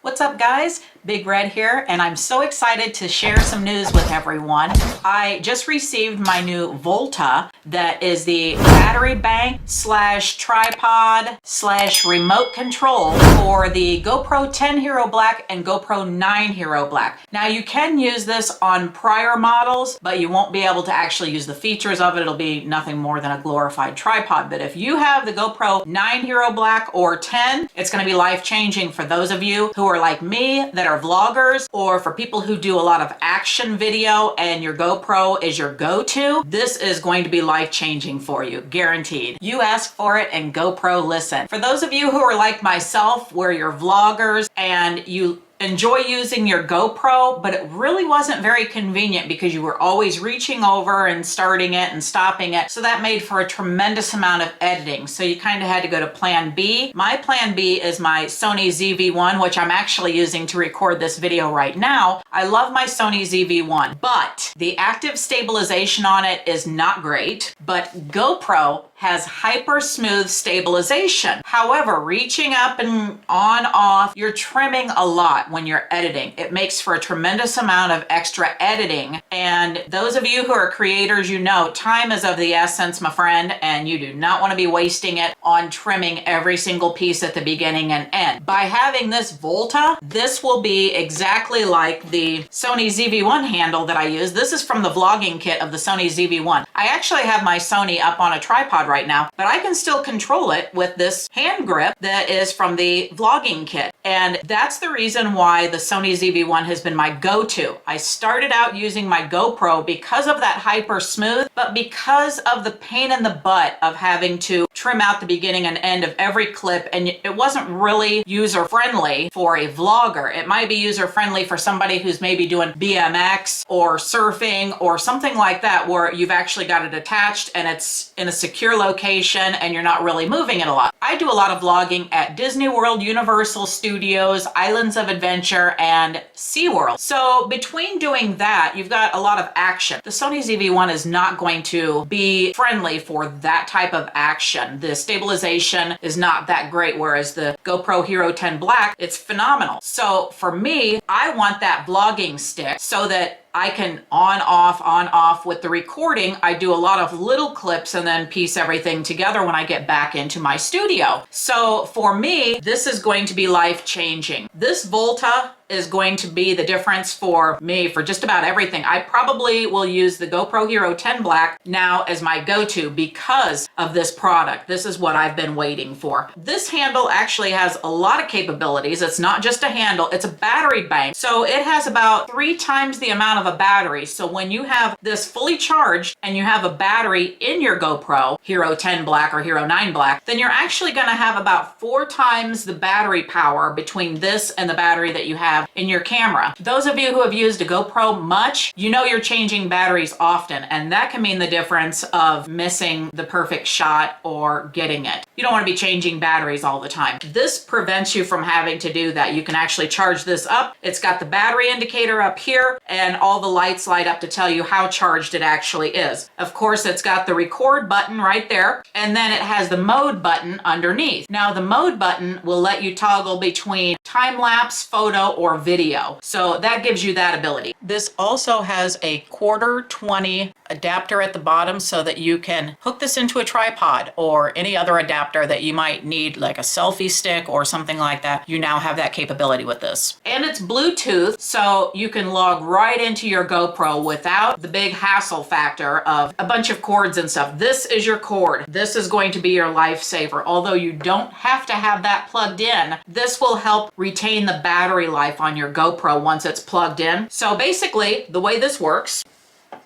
What's up guys? Big Red here, and I'm so excited to share some news with everyone. I just received my new Volta that is the battery bank slash tripod slash remote control for the GoPro 10 Hero Black and GoPro 9 Hero Black. Now you can use this on prior models, but you won't be able to actually use the features of it. It'll be nothing more than a glorified tripod. But if you have the GoPro 9 Hero Black or 10, it's going to be life-changing for those of you who are like me that are vloggers, or for people who do a lot of action video and your GoPro is your go-to. This is going to be life-changing for you, guaranteed. You ask for it and GoPro listen. For those of you who are like myself, where you're vloggers and you enjoy using your GoPro, but it really wasn't very convenient because you were always reaching over and starting it and stopping it. So that made for a tremendous amount of editing. So you kind of had to go to plan B. My plan B is my Sony ZV-1, which I'm actually using to record this video right now. I love my Sony ZV-1, but the active stabilization on it is not great, but GoPro has hyper smooth stabilization. However, reaching up and on off, you're trimming a lot when you're editing. It makes for a tremendous amount of extra editing. And those of you who are creators, you know time is of the essence, my friend, and you do not want to be wasting it on trimming every single piece at the beginning and end. By having this Volta, this will be exactly like the Sony ZV-1 handle that I use. This is from the vlogging kit of the Sony ZV-1. I actually have my Sony up on a tripod right now, but I can still control it with this hand grip that is from the vlogging kit. And that's the reason why the Sony ZV-1 has been my go-to. I started out using my GoPro because of that hyper smooth, but because of the pain in the butt of having to trim out the beginning and end of every clip, and it wasn't really user-friendly for a vlogger. It might be user-friendly for somebody who's maybe doing BMX or surfing or something like that, where you've actually got it attached and it's in a secure location and you're not really moving it a lot. I do a lot of vlogging at Disney World, Universal Studios, Islands of Adventure, and SeaWorld. So between doing that, you've got a lot of action. The Sony ZV-1 is not going to be friendly for that type of action. The stabilization is not that great, whereas the GoPro Hero 10 Black, it's phenomenal. So for me, I want that vlogging stick so that I can on, off with the recording. I do a lot of little clips and then piece everything together when I get back into my studio. So for me, this is going to be life-changing. This Volta is going to be the difference for me for just about everything. I probably will use the GoPro Hero 10 Black now as my go-to because of this product. This is what I've been waiting for. This handle actually has a lot of capabilities. It's not just a handle, it's a battery bank. So it has about 3 times the amount of a battery. So when you have this fully charged and you have a battery in your GoPro Hero 10 Black or Hero 9 Black, then you're actually gonna have about 4 times the battery power between this and the battery that you have in your camera. Those of you who have used a GoPro much, you know you're changing batteries often, and that can mean the difference of missing the perfect shot or getting it. You don't want to be changing batteries all the time. This prevents you from having to do that. You can actually charge this up. It's got the battery indicator up here, and all the lights light up to tell you how charged it actually is. Of course, it's got the record button right there, and then it has the mode button underneath. Now, the mode button will let you toggle between time-lapse, photo, or video. So that gives you that ability. This also has a 1/4-20 adapter at the bottom so that you can hook this into a tripod or any other adapter that you might need, like a selfie stick or something like that. You now have that capability with this. And it's Bluetooth, so you can log right into your GoPro without the big hassle factor of a bunch of cords and stuff. This is your cord. This is going to be your lifesaver. Although you don't have to have that plugged in, this will help retain the battery life on your GoPro once it's plugged in. So basically, the way this works,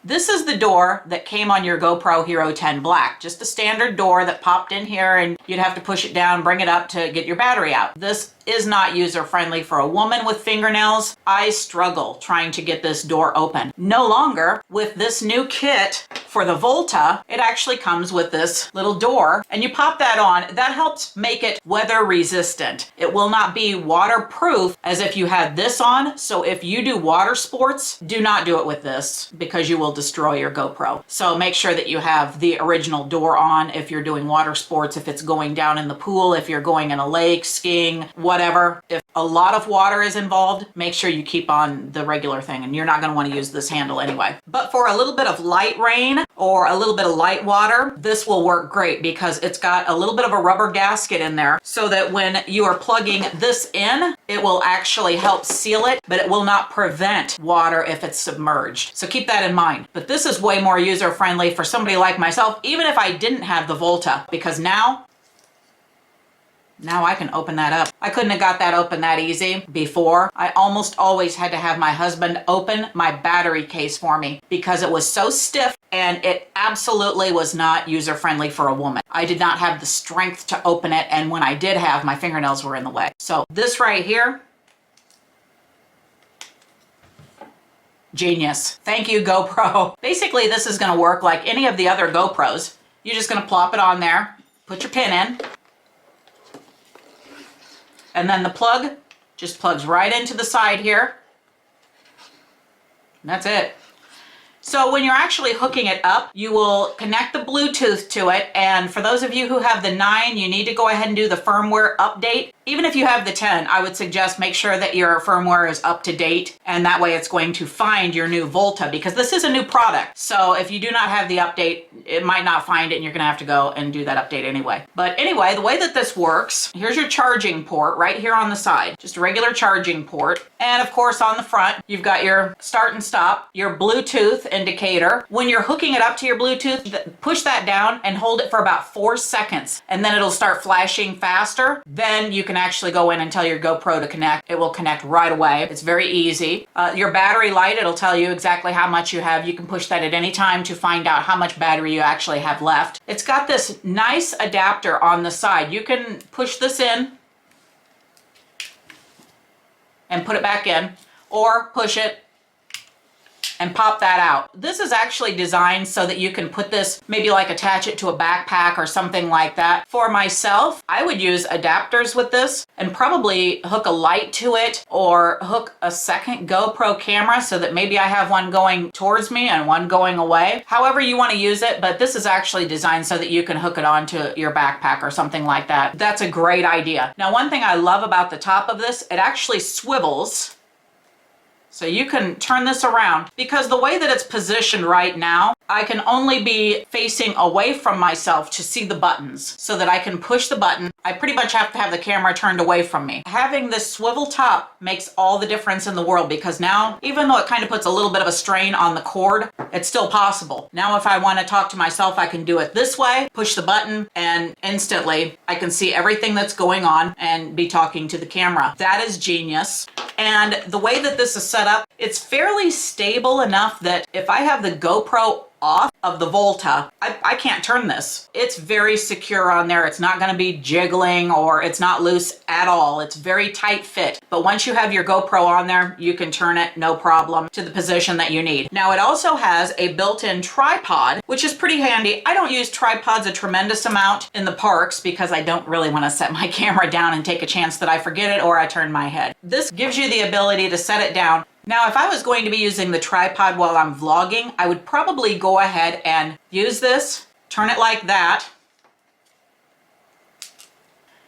this is the door that came on your GoPro Hero 10 Black. Just a standard door that popped in here and you'd have to push it down, bring it up to get your battery out. This is not user-friendly for a woman with fingernails. I struggle trying to get this door open. No longer with this new kit For the Volta, it actually comes with this little door, and you pop that on. That helps make it weather resistant. It will not be waterproof as if you had this on. So if you do water sports, do not do it with this because you will destroy your GoPro. So make sure that you have the original door on if you're doing water sports, if it's going down in the pool, if you're going in a lake, skiing, whatever. If a lot of water is involved, make sure you keep on the regular thing, and you're not going to want to use this handle anyway. But for a little bit of light rain or a little bit of light water, this will work great because it's got a little bit of a rubber gasket in there so that when you are plugging this in, it will actually help seal it, but it will not prevent water if it's submerged. So keep that in mind. But this is way more user-friendly for somebody like myself, even if I didn't have the Volta, because now I can open that up. I couldn't have got that open that easy before. I almost always had to have my husband open my battery case for me because it was so stiff and it absolutely was not user-friendly for a woman. I did not have the strength to open it, and when I did have, my fingernails were in the way. So this right here, genius. Thank you, GoPro. Basically, this is gonna work like any of the other GoPros. You're just gonna plop it on there, put your pin in, and then the plug just plugs right into the side here. And that's it. So when you're actually hooking it up, you will connect the Bluetooth to it. And for those of you who have the 9, you need to go ahead and do the firmware update. Even if you have the 10, I would suggest make sure that your firmware is up to date. And that way it's going to find your new Volta, because this is a new product. So if you do not have the update, it might not find it, and you're gonna have to go and do that update anyway. But anyway, the way that this works, here's your charging port right here on the side, just a regular charging port. And of course on the front, you've got your start and stop, your Bluetooth indicator. When you're hooking it up to your Bluetooth, push that down and hold it for about 4 seconds, and then it'll start flashing faster. Then you can actually go in and tell your GoPro to connect. It will connect right away. It's very easy. Your battery light, it'll tell you exactly how much you have. You can push that at any time to find out how much battery you actually have left. It's got this nice adapter on the side. You can push this in and put it back in, or push it and pop that out. This is actually designed so that you can put this, maybe like attach it to a backpack or something like that. For myself, I would use adapters with this and probably hook a light to it or hook a second GoPro camera so that maybe I have one going towards me and one going away. However you want to use it, but this is actually designed so that you can hook it onto your backpack or something like that. That's a great idea. Now, one thing I love about the top of this, it actually swivels. So you can turn this around, because the way that it's positioned right now, I can only be facing away from myself to see the buttons so that I can push the button. I pretty much have to have the camera turned away from me. Having this swivel top makes all the difference in the world, because now, even though it kind of puts a little bit of a strain on the cord, it's still possible. Now, if I want to talk to myself, I can do it this way, push the button, and instantly I can see everything that's going on and be talking to the camera. That is genius. And the way that this is set up, it's fairly stable enough that if I have the GoPro off of the Volta, I can't turn this. It's very secure on there. It's not going to be jiggling, or it's not loose at all. It's very tight fit. But once you have your GoPro on there, you can turn it no problem to the position that you need. Now, it also has a built-in tripod, which is pretty handy. I don't use tripods a tremendous amount in the parks because I don't really want to set my camera down and take a chance that I forget it or I turn my head. This gives you the ability to set it down. Now, if I was going to be using the tripod while I'm vlogging, I would probably go ahead and use this, turn it like that,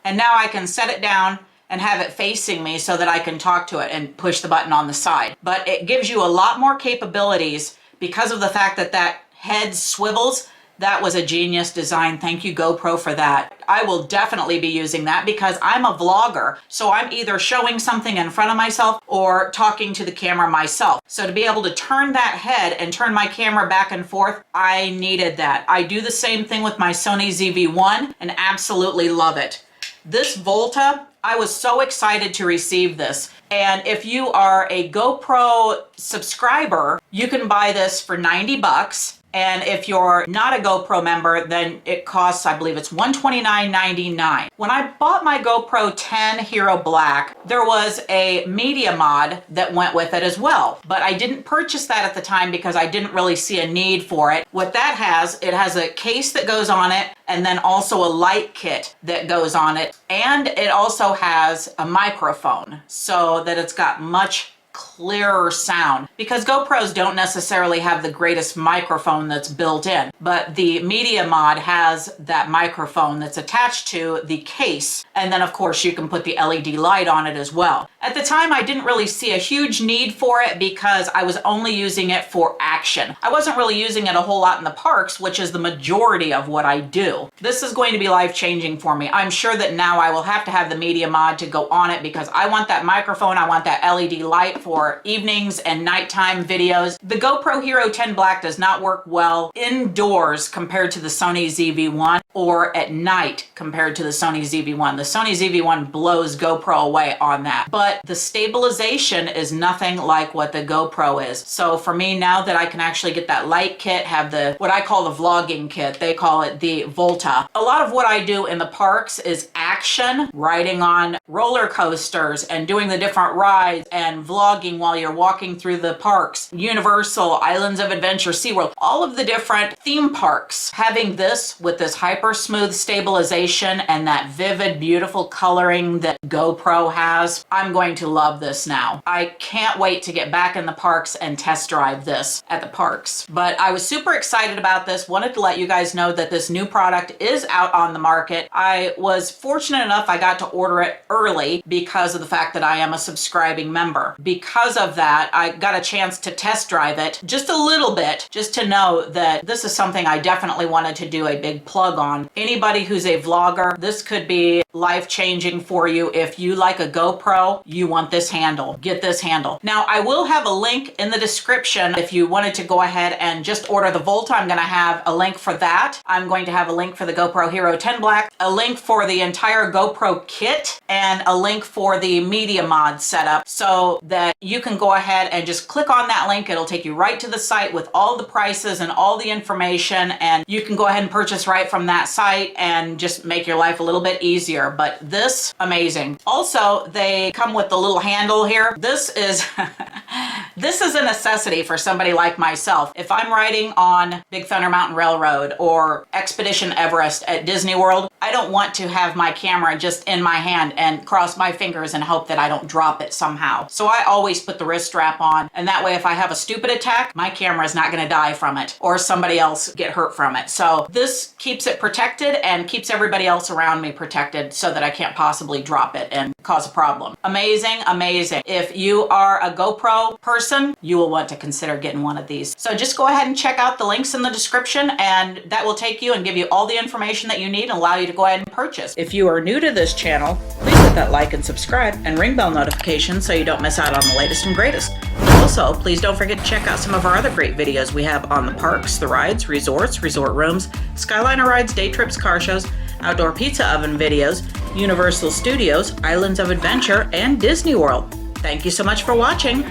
and now I can set it down and have it facing me so that I can talk to it and push the button on the side. But it gives you a lot more capabilities because of the fact that that head swivels. That was a genius design. Thank you, GoPro, for that. I will definitely be using that because I'm a vlogger. So I'm either showing something in front of myself or talking to the camera myself. So to be able to turn that head and turn my camera back and forth, I needed that. I do the same thing with my Sony ZV-1 and absolutely love it. This Volta, I was so excited to receive this. And if you are a GoPro subscriber, you can buy this for 90 bucks. And if you're not a GoPro member, then it costs, I believe it's $129.99. When I bought my GoPro 10 Hero Black, there was a media mod that went with it as well. But I didn't purchase that at the time because I didn't really see a need for it. What that has, it has a case that goes on it, and then also a light kit that goes on it. And it also has a microphone so that it's got much clearer sound, because GoPros don't necessarily have the greatest microphone that's built in, but the media mod has that microphone that's attached to the case, and then of course you can put the LED light on it as well. At the time I didn't really see a huge need for it because I was only using it for action. I wasn't really using it a whole lot in the parks, which is the majority of what I do. This is going to be life-changing for me. I'm sure that now I will have to have the media mod to go on it because I want that microphone, I want that LED light for evenings and nighttime videos. The GoPro Hero 10 Black does not work well indoors compared to the Sony ZV-1, or at night compared to the Sony ZV-1. The Sony ZV-1 blows GoPro away on that, but the stabilization is nothing like what the GoPro is. So for me, now that I can actually get that light kit, have the, what I call the vlogging kit, they call it the Volta. A lot of what I do in the parks is action, riding on roller coasters and doing the different rides and vlogging while you're walking through the parks. Universal, Islands of Adventure, SeaWorld, all of the different theme parks. Having this with this hyper smooth stabilization and that vivid, beautiful coloring that GoPro has, I'm going to love this now. I can't wait to get back in the parks and test drive this at the parks. But I was super excited about this. Wanted to let you guys know that this new product is out on the market. I was fortunate enough I got to order it early because of the fact that I am a subscribing member. Because of that, I got a chance to test drive it just a little bit, just to know that this is something I definitely wanted to do a big plug on. Anybody who's a vlogger, this could be life-changing for you. If you like a GoPro, you want this handle, get this handle. Now, I will have a link in the description if you wanted to go ahead and just order the Volta. I'm going to have a link for that. I'm going to have a link for the GoPro Hero 10 Black, a link for the entire GoPro kit, and a link for the media mod setup so that you can go ahead and just click on that link. It'll take you right to the site with all the prices and all the information, and you can go ahead and purchase right from that site and just make your life a little bit easier. But this, amazing. Also, they come with the little handle here. This is this is a necessity for somebody like myself. If I'm riding on Big Thunder Mountain Railroad or Expedition Everest at Disney World, I don't want to have my camera just in my hand and cross my fingers and hope that I don't drop it somehow. So I always put the wrist strap on, and that way if I have a stupid attack, my camera is not going to die from it or somebody else get hurt from it. So this keeps it protected and keeps everybody else around me protected so that I can't possibly drop it and cause a problem. Amazing, amazing. If you are a GoPro person, you will want to consider getting one of these. So just go ahead and check out the links in the description, and that will take you and give you all the information that you need and allow you to go ahead and purchase. If you are new to this channel, please hit that like and subscribe and ring bell notifications so you don't miss out on the latest and greatest. Also, please don't forget to check out some of our other great videos we have on the parks, the rides, resorts, resort rooms, Skyliner rides, day trips, car shows, outdoor pizza oven videos, Universal Studios, Islands of Adventure, and Disney World. Thank you so much for watching.